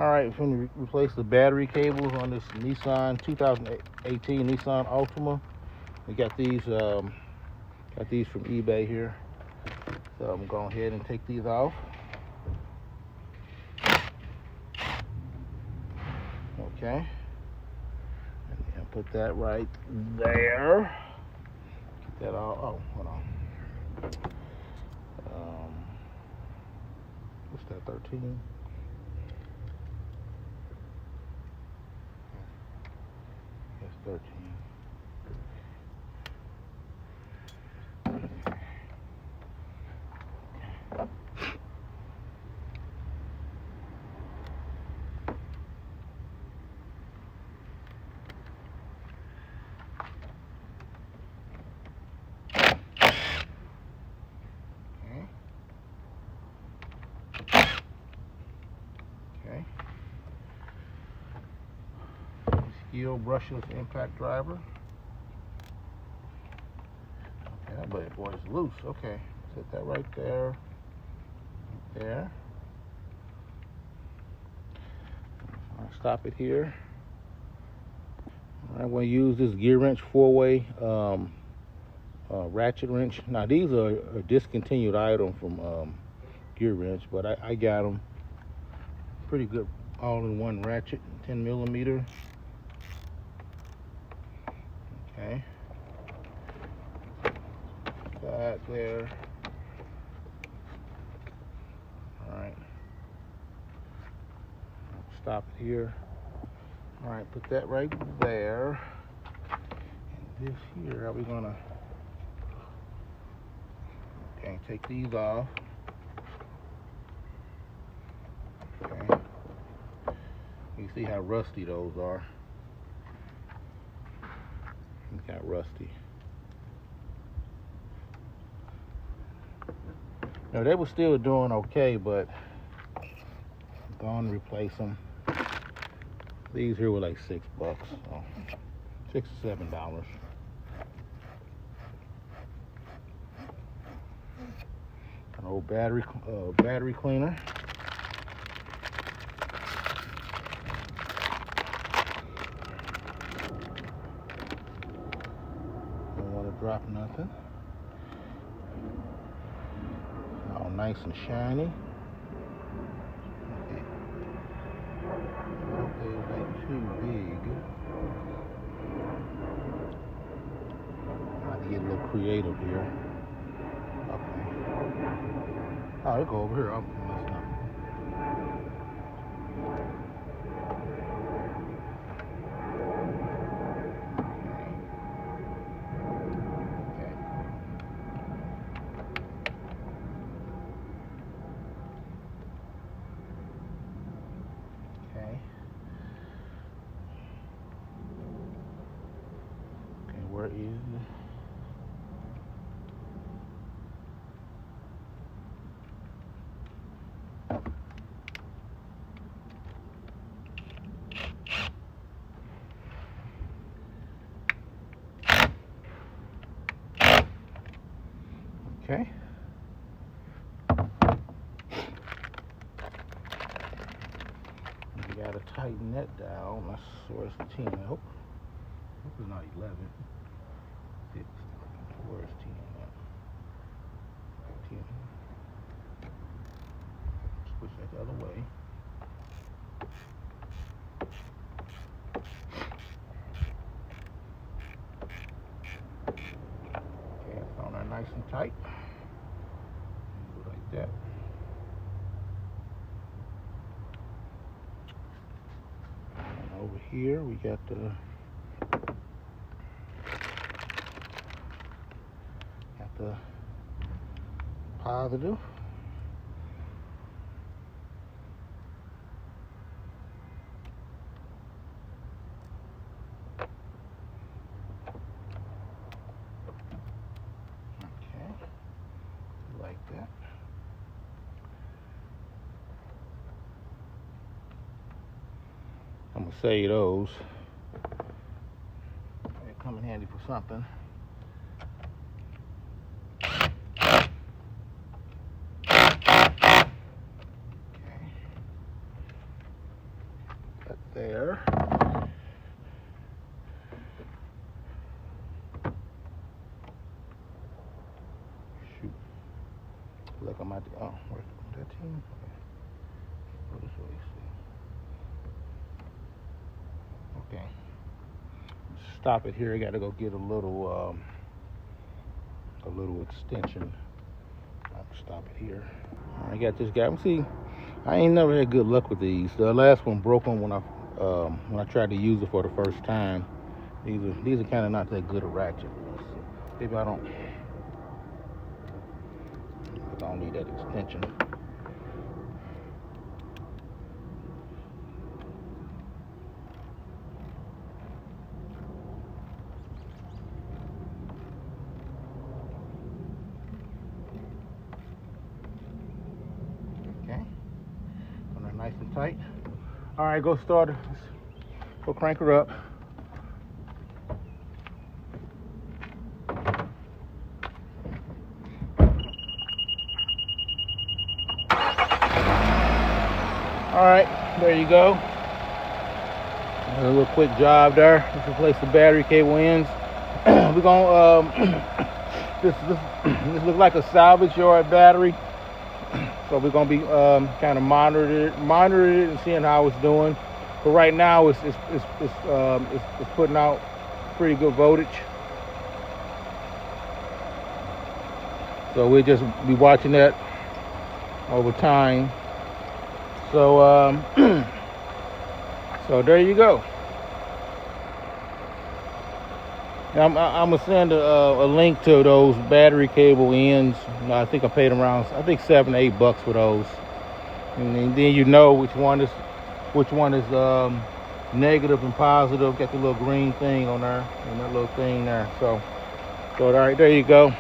All right, we're going to replace the battery cables on this Nissan 2018 Nissan Altima. We got these from eBay here. So I'm going ahead and take these off. Okay. And put that right there. Get that all. Oh, hold on. What's that? 13. That's 13. Okay. Steel brushless impact driver. Okay, that bad boy is loose. Okay, set that right there. There. I'll stop it here. I'm going to use this gear wrench 4-way ratchet wrench. Now these are a discontinued item from gear wrench, but I got them. Pretty good all-in-one ratchet, 10 millimeter. Okay. That there. All right. Stop it here. All right, put that right there. And this here, are we gonna? Okay, take these off. Okay. You see how rusty those are. It's got rusty. Now they were still doing okay, but I'm going to replace them. These here were like $6, so $6 to $7. An old battery cleaner. Don't want to drop nothing. All nice and shiny. Okay. I hope they ain't too big. I have to get a little creative here. Okay. Oh, they go over here. I'm messing up. Where is okay. You gotta tighten that down. That's where's the 10. I hope it's not 11. Where's 10 at? 10. Switch that the other way. Okay, it's on there nice and tight. Like that. And over here we got the positive. Okay, like that. I'm gonna save those. They come in handy for something. Cut there. Shoot. Look, I'm at the, oh, where's that team? Go this way, see. Okay. Stop it here. I got to go get a little extension. I'll stop it here. I got this guy. See, I ain't never had good luck with these. The last one broke on when I tried to use it for the first time. These are kind of not that good a ratchet. Maybe I don't need that extension. Okay, on that nice and tight. All right, go start her. Go crank her up. All right, there you go. A little quick job there. Let's replace the battery cable ends. We're gonna this looks like a salvage yard battery, so we're gonna be kind of monitoring it and seeing how it's doing. But right now, it's putting out pretty good voltage. So we'll just be watching that over time. So so there you go. I'm gonna send a link to those battery cable ends. I think I paid around $7 to $8 for those, and then you know which one is negative and positive. Got the little green thing on there and that little thing there. So all right, there you go.